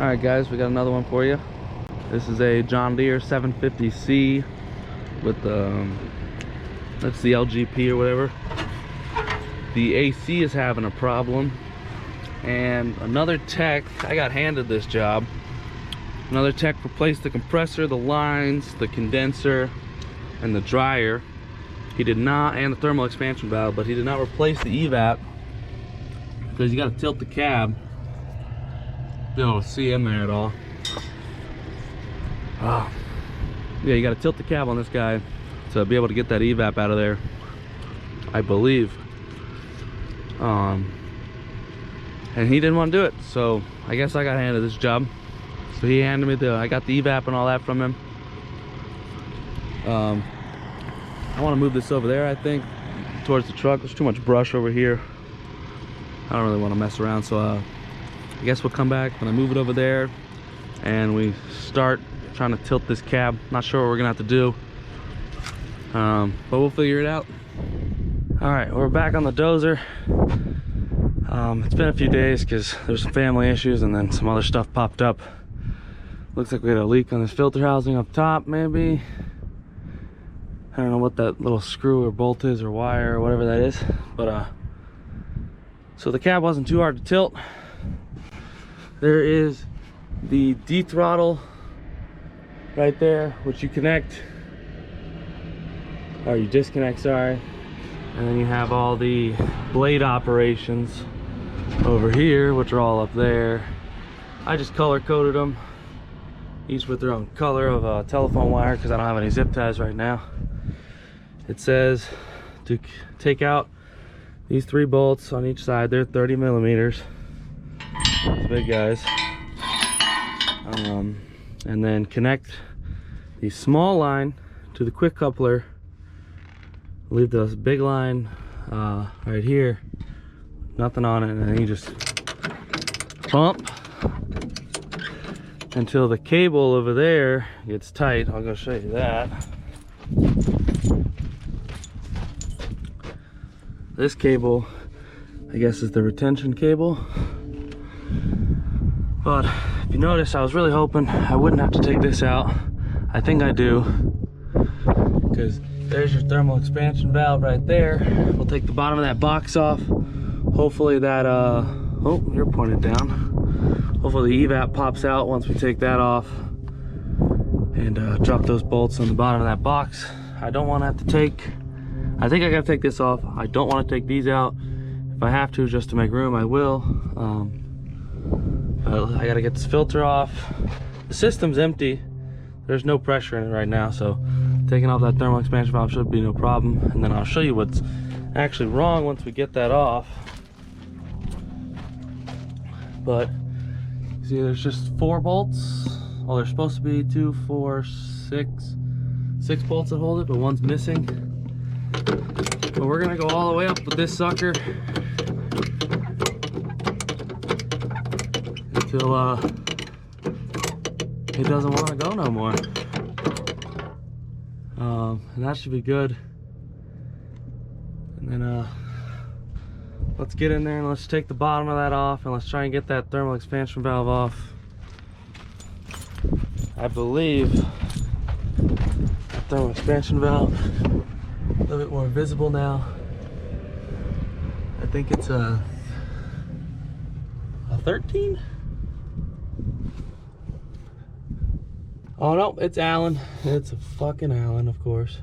Alright guys, we got another one for you. This is a John Deere 750C with that's the LGP or whatever. The AC is having a problem, and another tech, I got handed this job. Another tech replaced the compressor, the lines, the condenser, and the dryer. He did not, and the thermal expansion valve, but he did not replace the evap because you got to tilt the cab to be able to see in there at all. Yeah, you got to tilt the cab on this guy to be able to get that evap out of there, I believe. And he didn't want to do it, so I guess I got handed this job. So he handed me I got the evap and all that from him. I want to move this over there, I think, towards the truck. There's too much brush over here. I don't really want to mess around, so I guess we'll come back when I move it over there and we start trying to tilt this cab. Not sure what we're gonna have to do, but we'll figure it out. All right, we're back on the dozer. It's been a few days because there's some family issues and then some other stuff popped up. Looks like we had a leak on this filter housing up top, maybe. I don't know what that little screw or bolt is or wire or whatever that is, but so the cab wasn't too hard to tilt. There is the D throttle right there, which you connect, or you disconnect, sorry. And then you have all the blade operations over here, which are all up there. I just color coded them, each with their own color of telephone wire, because I don't have any zip ties right now. It says to take out these 3 bolts on each side. They're 30 millimeters. These big guys. And then connect the small line to the quick coupler. Leave this big line right here, nothing on it, and then you just pump until the cable over there gets tight. I'll go show you that. This cable, I guess, is the retention cable. But if you notice, I was really hoping I wouldn't have to take this out. I think I do, because there's your thermal expansion valve right there. We'll take the bottom of that box off. Hopefully that, oh, you're pointed down. Hopefully the evap pops out once we take that off and drop those bolts on the bottom of that box. I don't want to have to take, I think I gotta take this off. I don't want to take these out. If I have to, just to make room, I will. I gotta get this filter off. The system's empty. There's no pressure in it right now, so taking off that thermal expansion valve should be no problem. And then I'll show you what's actually wrong once we get that off. But see, there's just 4 bolts. Well, there's supposed to be 2, 4, 6 bolts that hold it, but one's missing. But we're gonna go all the way up with this sucker until it doesn't want to go no more. And that should be good. And then let's get in there and let's take the bottom of that off, and let's try and get that thermal expansion valve off. I believe that thermal expansion valve a little bit more visible now. I think it's a 13. Oh no, it's Allen. It's a fucking Allen, of course.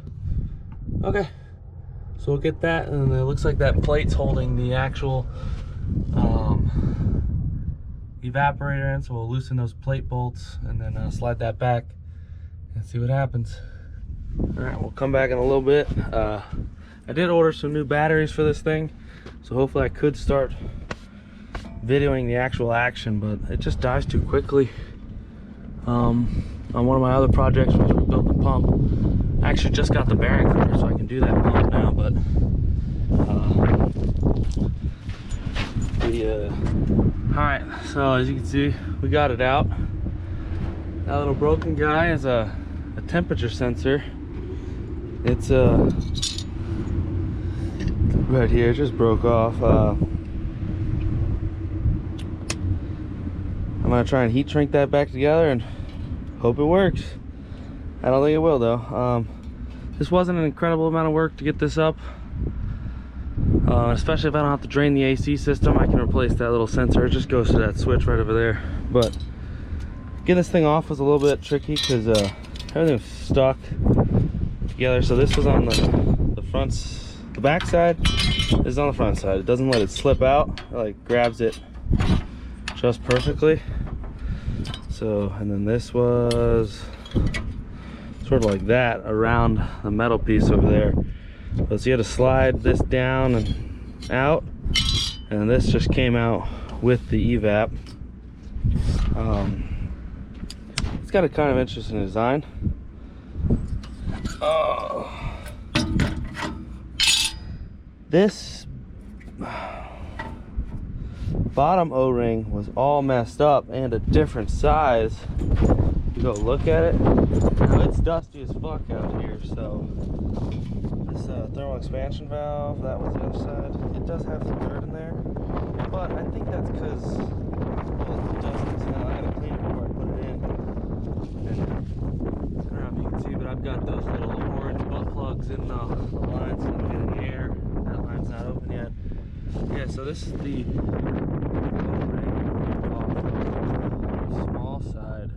Okay, so we'll get that, and it looks like that plate's holding the actual evaporator in, so we'll loosen those plate bolts and then slide that back and see what happens. All right, we'll come back in a little bit. I did order some new batteries for this thing, so hopefully I could start videoing the actual action, but it just dies too quickly. On one of my other projects was rebuilt the pump. I actually just got the bearing for it, so I can do that pump now, but alright, so as you can see, we got it out. That little broken guy is a temperature sensor. It's right here, it just broke off. I'm I'm gonna try and heat shrink that back together and hope it works. I don't think it will though. This wasn't an incredible amount of work to get this up, especially if I don't have to drain the AC system. I can replace that little sensor. It just goes to that switch right over there. But getting this thing off was a little bit tricky because everything was stuck together. So this was on the front, the back side. This is on the front side. It doesn't let it slip out. It like grabs it just perfectly. So, and then this was sort of like that around the metal piece over there. So you had to slide this down and out, and this just came out with the evap. It's got a kind of interesting design. This bottom O-ring was all messed up and a different size. You go look at it. Now it's dusty as fuck out here, so this thermal expansion valve, that was the other side. It does have some dirt in there, but I think that's because the dust is in. I gotta clean it before I put it in. And I don't know if you can see, but I've got those little orange butt plugs in the lines so I'm getting air. That line's not open yet. Yeah, so this is the small side.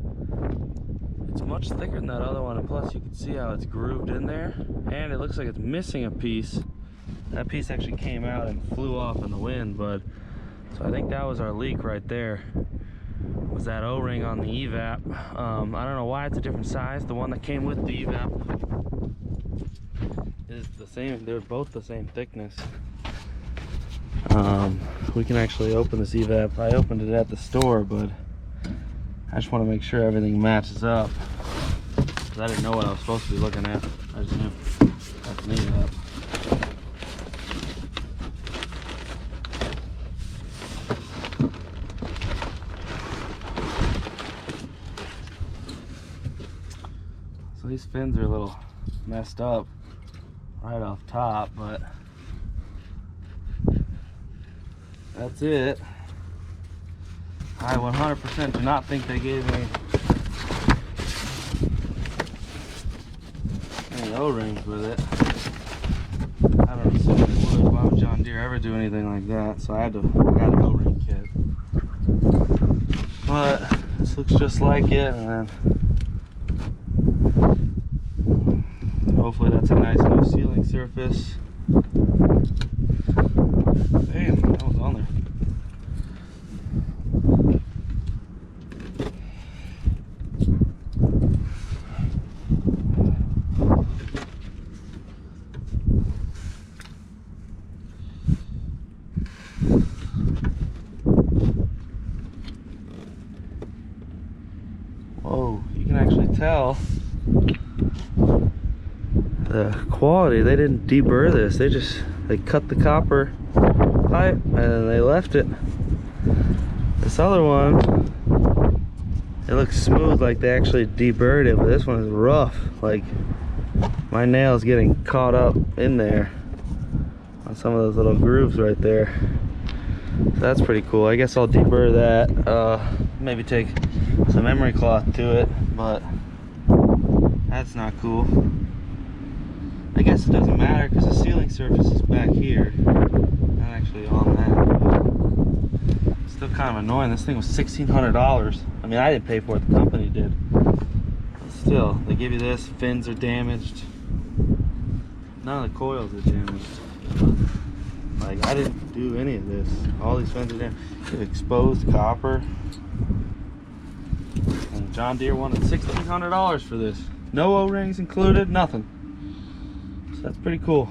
It's much thicker than that other one, and plus you can see how it's grooved in there, and it looks like it's missing a piece. That piece actually came out and flew off in the wind, but so I think that was our leak right there, was that O-ring on the evap. I don't know why it's a different size. The one that came with the evap is the same. They're both the same thickness. We can actually open this evap. I opened it at the store, but I just want to make sure everything matches up, because I didn't know what I was supposed to be looking at. I just knew that's an evap. So these fins are a little messed up right off top, but that's it. I 100% do not think they gave me any O-rings with it. I don't assume they would. Why would John Deere ever do anything like that? So I got an O-ring kit. But this looks just like it, and then hopefully that's a nice no sealing surface. Damn, that was on there. Whoa, you can actually tell the quality. They didn't deburr this. They cut the copper pipe and then they left it. This other one, it looks smooth, like they actually deburred it, but this one is rough. Like my nail's getting caught up in there on some of those little grooves right there. So that's pretty cool. I guess I'll deburr that. Maybe take some emery cloth to it, but that's not cool. I guess it doesn't matter because the sealing surface is back here, not actually on that. It's still kind of annoying. This thing was $1,600. I mean, I didn't pay for it, the company did. But still, they give you this. Fins are damaged. None of the coils are damaged. Like, I didn't do any of this. All these fins are damaged. Exposed copper. And John Deere wanted $1,600 for this. No O-rings included, nothing. So that's pretty cool.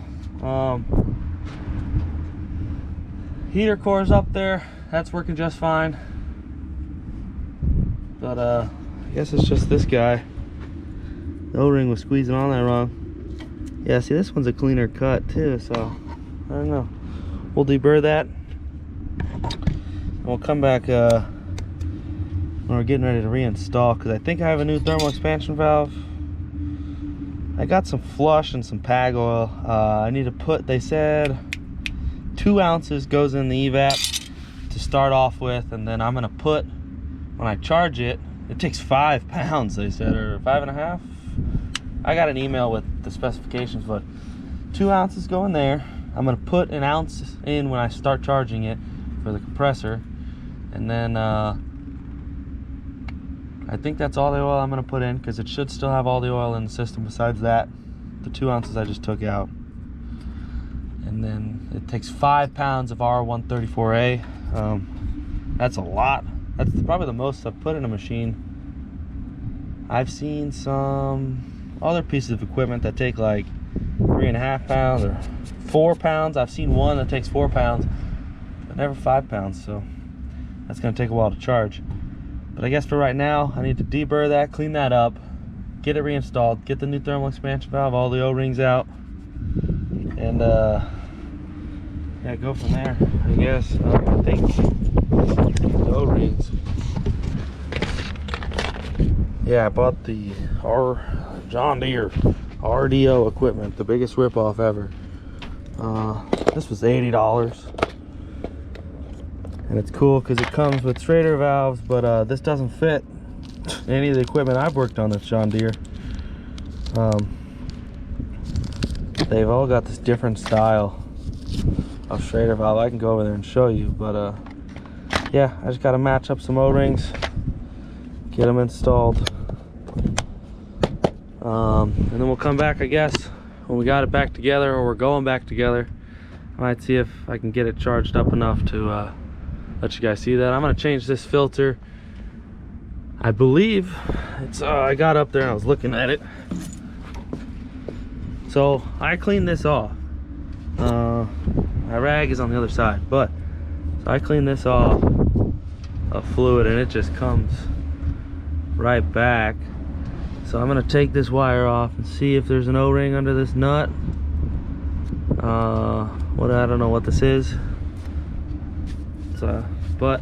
Heater core's up there. That's working just fine. But I guess it's just this guy. The O-ring was squeezing on there wrong. Yeah, see, this one's a cleaner cut too, so I don't know. We'll deburr that. And we'll come back when we're getting ready to reinstall, because I think I have a new thermal expansion valve. I got some flush and some pag oil. I need to put, they said 2 ounces goes in the evap to start off with, and then I'm gonna put, when when I charge it, it takes 5 pounds, they said, or 5.5. I got an email with the specifications, but 2 ounces go in there. I'm gonna put an ounce in when I start charging it for the compressor, and then I think that's all the oil I'm gonna put in, because it should still have all the oil in the system besides that, the 2 ounces I just took out. And then it takes 5 pounds of R134A. That's a lot. That's probably the most I've put in a machine. I've seen some other pieces of equipment that take like 3.5 pounds or 4 pounds. I've seen one that takes 4 pounds, but never 5 pounds, so that's gonna take a while to charge. But I guess for right now, I need to deburr that, clean that up, get it reinstalled, get the new thermal expansion valve, all the O-rings out, and yeah, go from there, I guess. I think the O-rings. Yeah, I bought the John Deere RDO equipment, the biggest ripoff ever. This was $80. And it's cool because it comes with straighter valves, but this doesn't fit any of the equipment I've worked on that's John Deere. They've all got this different style of straighter valve. I can go over there and show you, but yeah, I just got to match up some O-rings, get them installed, and then we'll come back, I guess, when we got it back together, or we're going back together. I might see if I can get it charged up enough to let you guys see that. I'm gonna change this filter. I believe it's I got up there and I was looking at it, so I cleaned this off. My rag is on the other side, but so I cleaned this off of fluid and it just comes right back. So I'm gonna take this wire off and see if there's an O-ring under this nut. I don't know what this is. But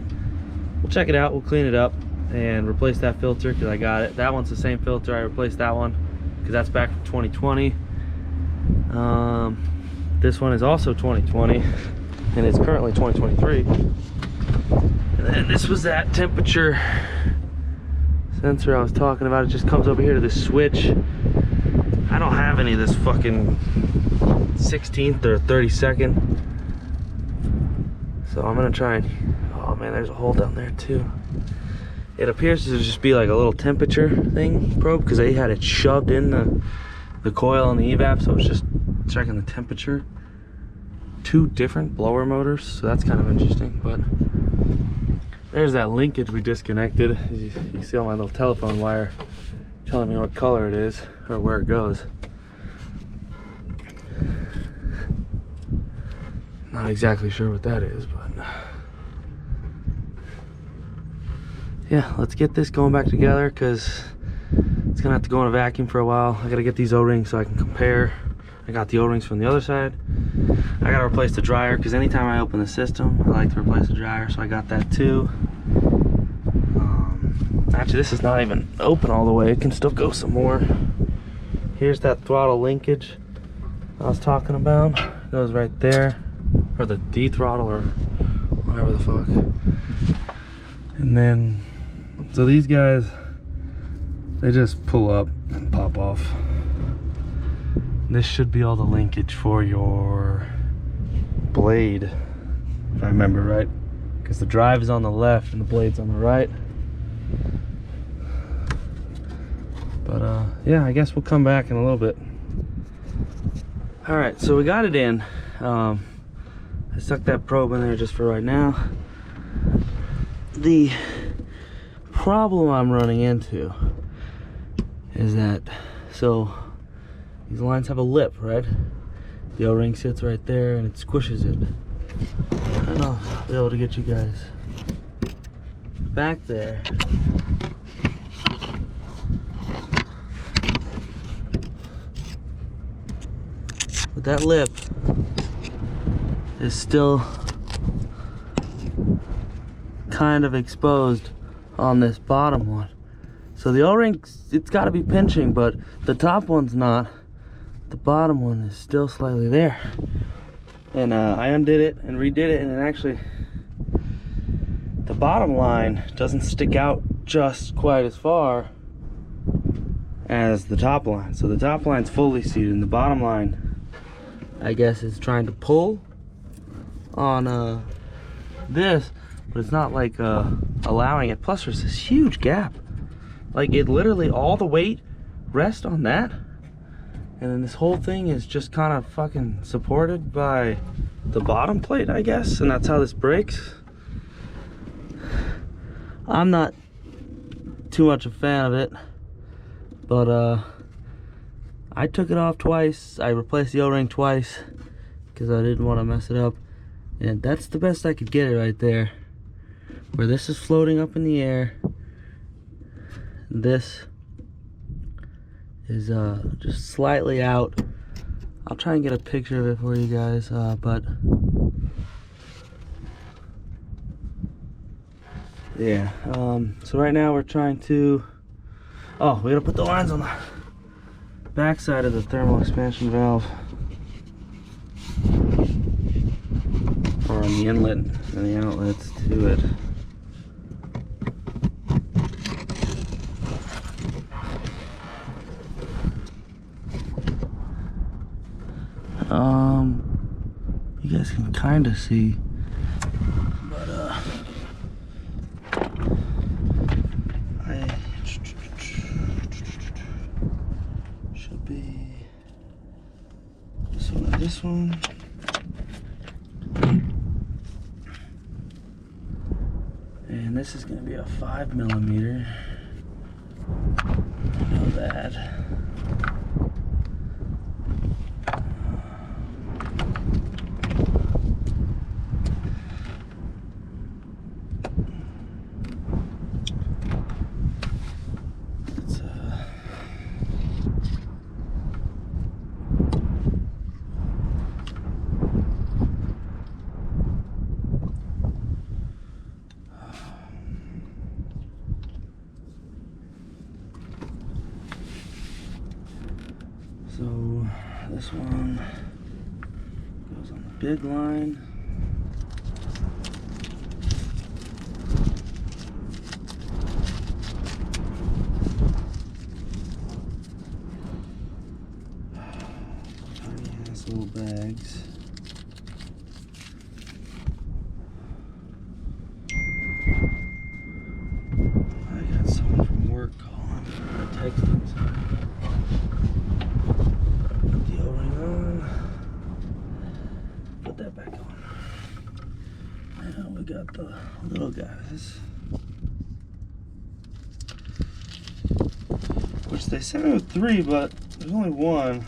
we'll check it out, we'll clean it up and replace that filter, because I got it. That one's the same filter. I replaced that one because that's back from 2020. This one is also 2020 and it's currently 2023. And then this was that temperature sensor I was talking about. It just comes over here to this switch. I don't have any of this fucking 16th or 32nd. So I'm gonna try and, oh man, there's a hole down there too. It appears to just be like a little temperature thing probe, because they had it shoved in the coil and the evap, so it's just checking the temperature. 2 different blower motors, so that's kind of interesting. But there's that linkage we disconnected. You see on my little telephone wire telling me what color it is or where it goes. Not exactly sure what that is, but yeah, let's get this going back together, because it's gonna have to go in a vacuum for a while. I gotta get these O-rings so I can compare. I got the O-rings from the other side. I gotta replace the dryer, because anytime I open the system, I like to replace the dryer, so I got that too. Actually, this is not even open all the way. It can still go some more. Here's that throttle linkage I was talking about. It goes right there, or the D throttle, or whatever the fuck. And then, so these guys, they just pull up and pop off. This should be all the linkage for your blade, if I remember right, because the drive is on the left and the blade's on the right. But yeah, I guess we'll come back in a little bit. All right, so we got it in. I stuck that probe in there just for right now. The problem I'm running into is that, so these lines have a lip, right? The O-ring sits right there and it squishes it. I don't know if I'll be able to get you guys back there. But that lip is still kind of exposed on this bottom one. So the O-ring, it's got to be pinching, but the top one's not. The bottom one is still slightly there. And I undid it and redid it, and it actually the bottom line doesn't stick out just quite as far as the top line. So the top line's fully seated, and the bottom line, I guess, is trying to pull on this, but it's not like allowing it. Plus there's this huge gap. Like, it literally, all the weight rests on that, and then this whole thing is just kind of fucking supported by the bottom plate, I guess, and that's how this breaks. I'm not too much a fan of it, but I took it off twice. I replaced the O-ring twice because I didn't want to mess it up, and that's the best I could get it right there, where this is floating up in the air. This is just slightly out. I'll try and get a picture of it for you guys, but yeah. So right now we're trying to, oh, we gotta put the lines on the back side of the thermal expansion valve, or on the inlet and the outlets to it. You guys can kind of see, but I should be this one and this one. And this is going to be a 5mm. I know that. So this one goes on the big line. Tiny ass little bags. I got someone from work calling, texting. Put that back on. Now we got the little guys, which they sent me with 3, but there's only 1.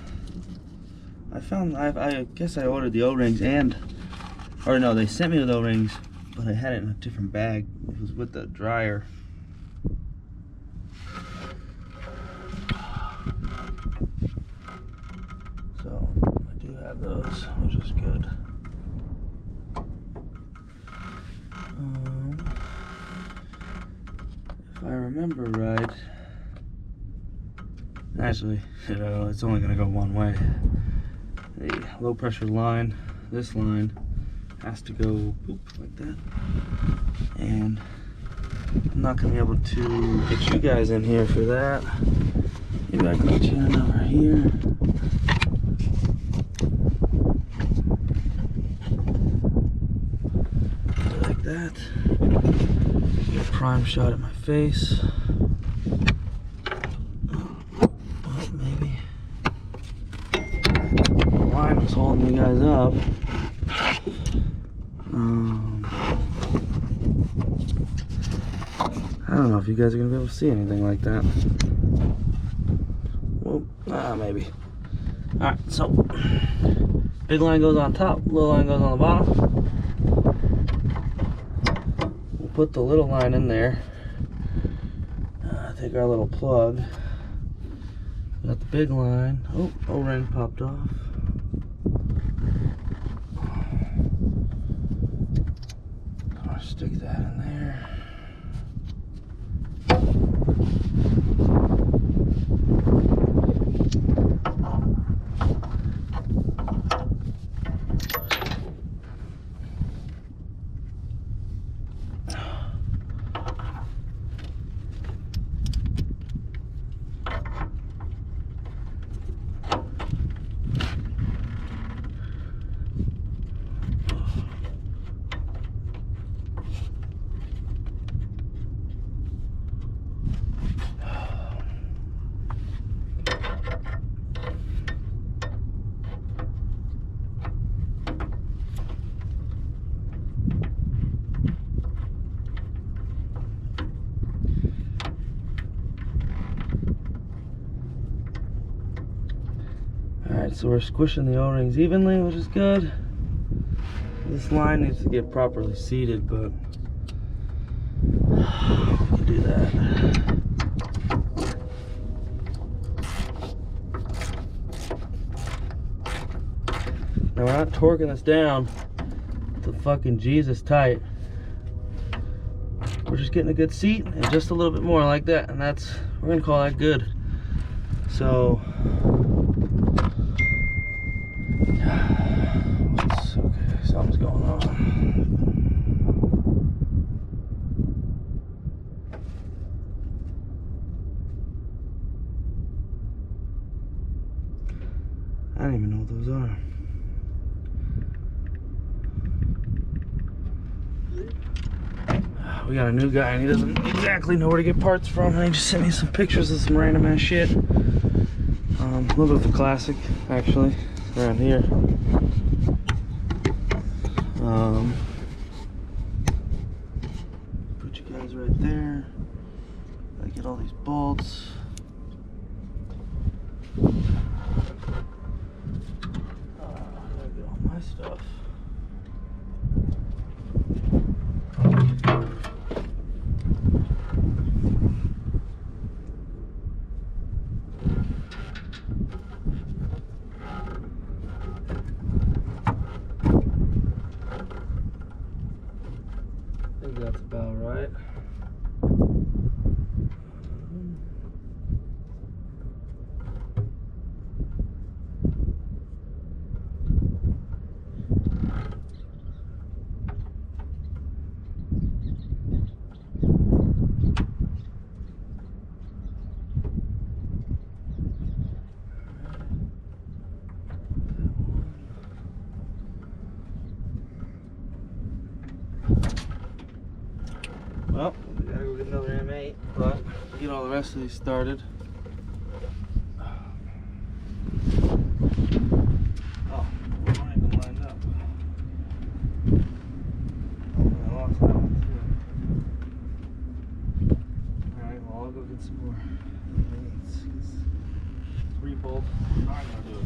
I guess I ordered the O-rings or no, they sent me with O-rings, but I had it in a different bag. It was with the dryer. So I do have those, which is good. If I remember right, actually, it's only going to go one way. The low pressure line, this line, has to go boop, like that. And I'm not going to be able to get you guys in here for that. Maybe I can get you in over here. Like that. Get a prime shot at my face. Oh, maybe. The line was holding you guys up. I don't know if you guys are gonna be able to see anything like that. Well, maybe. Alright, so big line goes on top, little line goes on the bottom. We'll put the little line in there. Take our little plug. Got the big line. Oh, O-ring popped off. I'll stick that in there. Alright, so we're squishing the O-rings evenly, which is good. This line needs to get properly seated, but we can do that. Now we're not torquing this down to fucking Jesus tight. We're just getting a good seat and just a little bit more like that, and that's, we're gonna call that good. So okay, something's going on. I don't even know what those are. We got a new guy and he doesn't exactly know where to get parts from, and he just sent me some pictures of some random ass shit. A little bit of a classic, actually, around here. Put you guys right there. I get all these bolts. I gotta get all my stuff. I think that's about right. Well, we gotta go get another M8, but get all the rest of these started. Oh, mine ain't lined up. Oh, I lost that one too. Alright, well, I'll go get some more M8s. 3 bolts, I'm not gonna do it.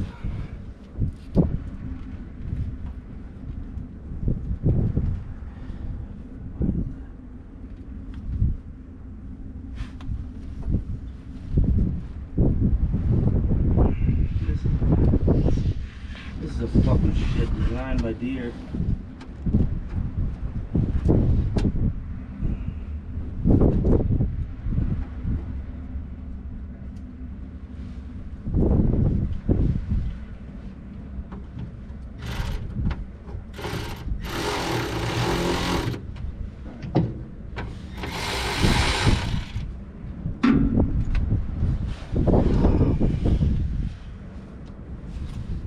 This is a fucking shit designed by Deere.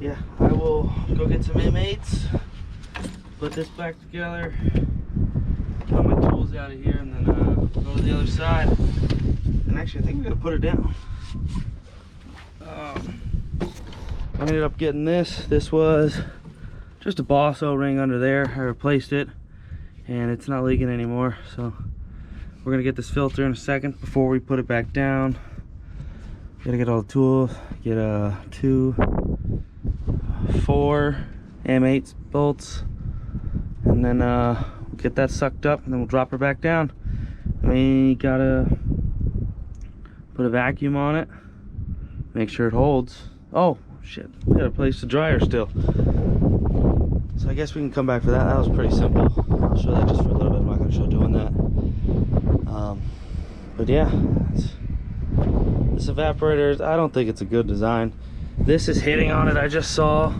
Yeah, I will go get some M8s, put this back together, put my tools out of here, and then go to the other side. And actually, I think we're gonna put it down. I ended up getting this. This was just a Boss O-ring under there. I replaced it, and it's not leaking anymore. So we're gonna get this filter in a second before we put it back down. Gotta get all the tools, get 2, 4 M8 bolts, and then we'll get that sucked up, and then we'll drop her back down. We gotta put a vacuum on it, make sure it holds. Oh shit, we gotta place the dryer still. So I guess we can come back for that. That was pretty simple. I'll show that just for a little bit. I'm not gonna show doing that. But yeah, this evaporator, I don't think it's a good design. This is hitting on it, I just saw.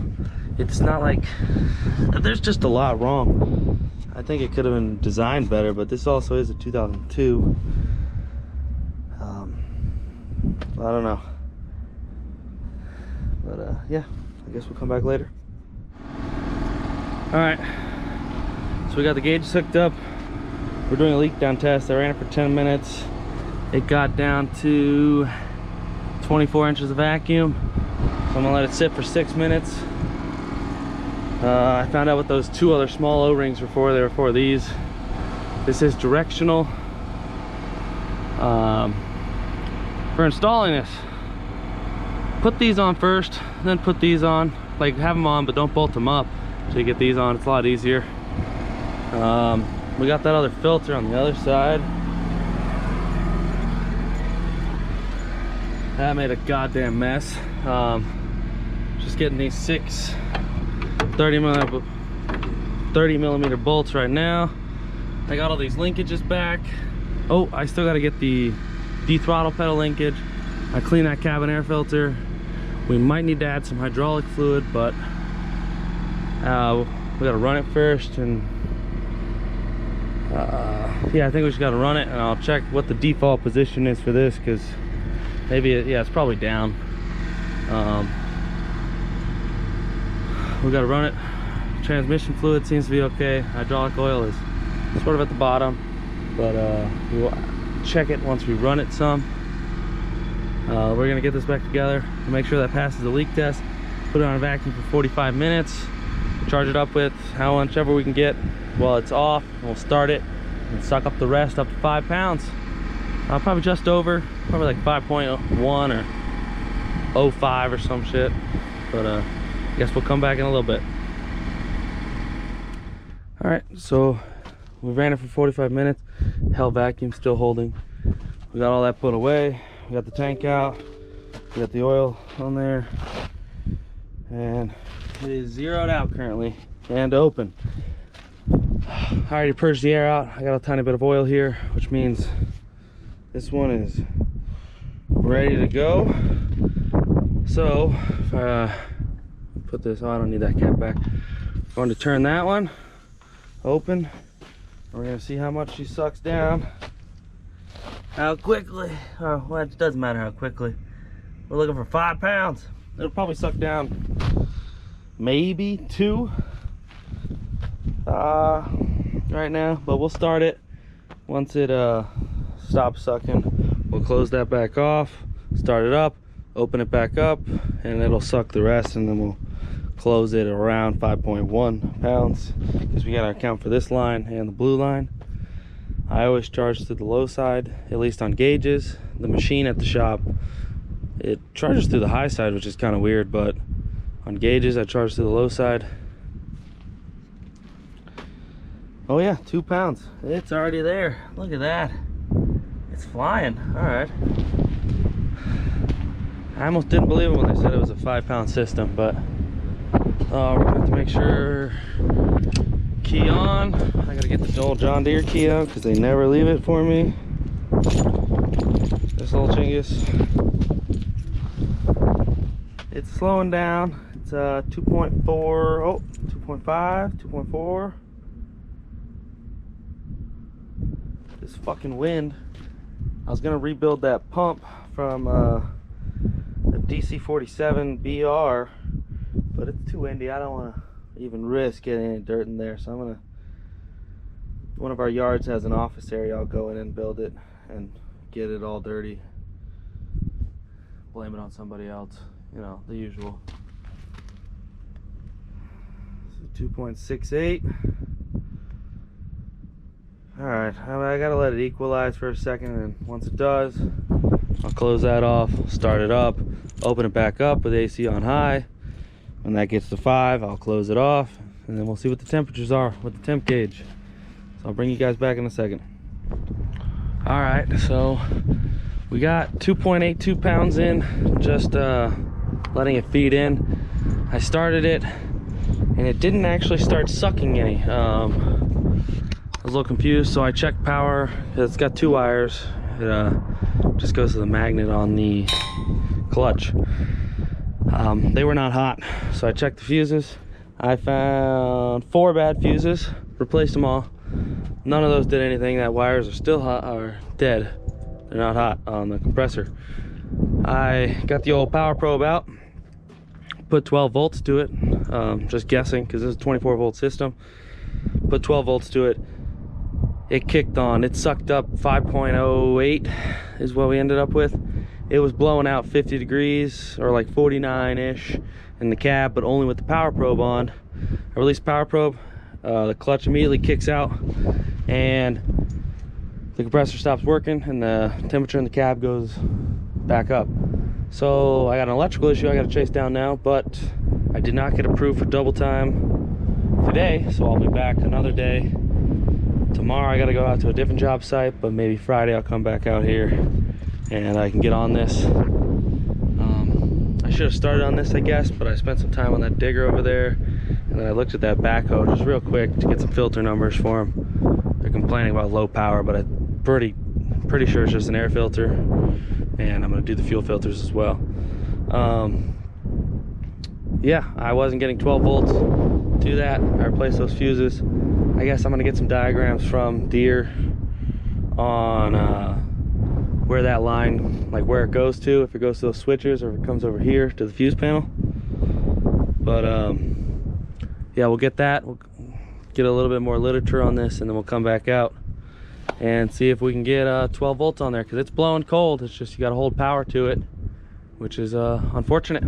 It's not like, there's just a lot wrong. I think it could have been designed better, but this also is a 2002. I don't know. But yeah, I guess we'll come back later. All right, so we got the gauge hooked up. We're doing a leak down test. I ran it for 10 minutes. It got down to 24 inches of vacuum. So I'm gonna let it sit for 6 minutes. I found out what those 2 other small O-rings were for. They were for these. This is directional. For installing this, put these on first, then put these on. Like, have them on, but don't bolt them up. So you get these on, it's a lot easier. We got that other filter on the other side. That made a goddamn mess. Just getting these 6 30 millimeter bolts right now. I got all these linkages back. Oh, I still got to get the throttle pedal linkage. I cleaned that cabin air filter. We might need to add some hydraulic fluid, but we got to run it first. And yeah, I think we just got to run it, and I'll check what the default position is for this, because maybe yeah, it's probably down. We got to run it. Transmission fluid seems to be okay. Hydraulic oil is sort of at the bottom, but we'll check it once we run it some. We're gonna get this back together to make sure that passes the leak test. Put it on a vacuum for 45 minutes. Charge it up with whichever we can get while it's off. We'll start it and suck up the rest up to 5 pounds. Probably just over, probably like 5.1 or 0.5 or some shit. But I guess we'll come back in a little bit. All right, so we ran it for 45 minutes. Hell, vacuum still holding. We got all that put away. We got the tank out. We got the oil on there, and it is zeroed out currently and open. I already purged the air out. I got a tiny bit of oil here, which means this one is ready to go. So if I put this, oh, I don't need that cap back. I'm going to turn that one open. We're gonna see how much she sucks down, how quickly. Oh, well, it doesn't matter how quickly. We're looking for 5 pounds. It'll probably suck down maybe 2 right now, but we'll start it. Once it stops sucking, we'll close that back off, start it up, open it back up, and it'll suck the rest, and then we'll close it around 5.1 pounds, because we got to account for this line and the blue line. I always charge to the low side, at least on gauges. The machine at the shop, it charges through the high side, which is kind of weird, but on gauges I charge to the low side. Oh yeah, 2 pounds. It's already there. Look at that. It's flying. All right. I almost didn't believe it when they said it was a 5 pound system, but we're gonna have to make sure. Key on. I gotta get the old John Deere key out because they never leave it for me. This little chingus. It's slowing down. It's 2.4. Oh, 2.5, 2.4. This fucking wind. I was gonna rebuild that pump from the DC-47 BR, but it's too windy. I don't want to even risk getting any dirt in there, so I'm gonna, one of our yards has an office area. I'll go in and build it and get it all dirty, blame it on somebody else, you know, the usual. So 2.68. all right, I gotta let it equalize for a second, and once it does, I'll close that off, start it up, open it back up with AC on high. When that gets to 5, I'll close it off, and then we'll see what the temperatures are with the temp gauge. So I'll bring you guys back in a second. All right, so we got 2.82 pounds in, just letting it feed in. I started it, and it didn't actually start sucking any. I was a little confused, so I checked power. It's got 2 wires. It just goes to the magnet on the clutch. They were not hot, so I checked the fuses. I found 4 bad fuses, replaced them all. None of those did anything. That wires are still hot, or dead. They're not hot on the compressor. I got the old power probe out, put 12 volts to it, just guessing because this is a 24 volt system. Put 12 volts to it. It kicked on. It sucked up 5.08 is what we ended up with. It was blowing out 50 degrees or like 49-ish in the cab, but only with the power probe on. I release power probe, the clutch immediately kicks out, and the compressor stops working, and the temperature in the cab goes back up. So I got an electrical issue I got to chase down now, but I did not get approved for double time today, so I'll be back another day. Tomorrow I got to go out to a different job site, but maybe Friday I'll come back out here and I can get on this. I should have started on this, I guess, but I spent some time on that digger over there, and then I looked at that backhoe just real quick to get some filter numbers for them. They're complaining about low power, but I'm pretty sure it's just an air filter, and I'm going to do the fuel filters as well. Yeah, I wasn't getting 12 volts to that. I replaced those fuses. I guess I'm going to get some diagrams from Deere on where that line, like where it goes to, if it goes to those switches or if it comes over here to the fuse panel. But yeah, we'll get that. We'll get a little bit more literature on this, and then we'll come back out and see if we can get 12 volts on there, because it's blowing cold. It's just you got to hold power to it, which is unfortunate.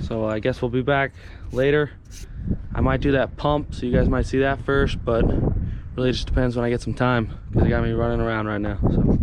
So I guess we'll be back later. I might do that pump, so you guys might see that first, but really just depends when I get some time, because it got me running around right now. So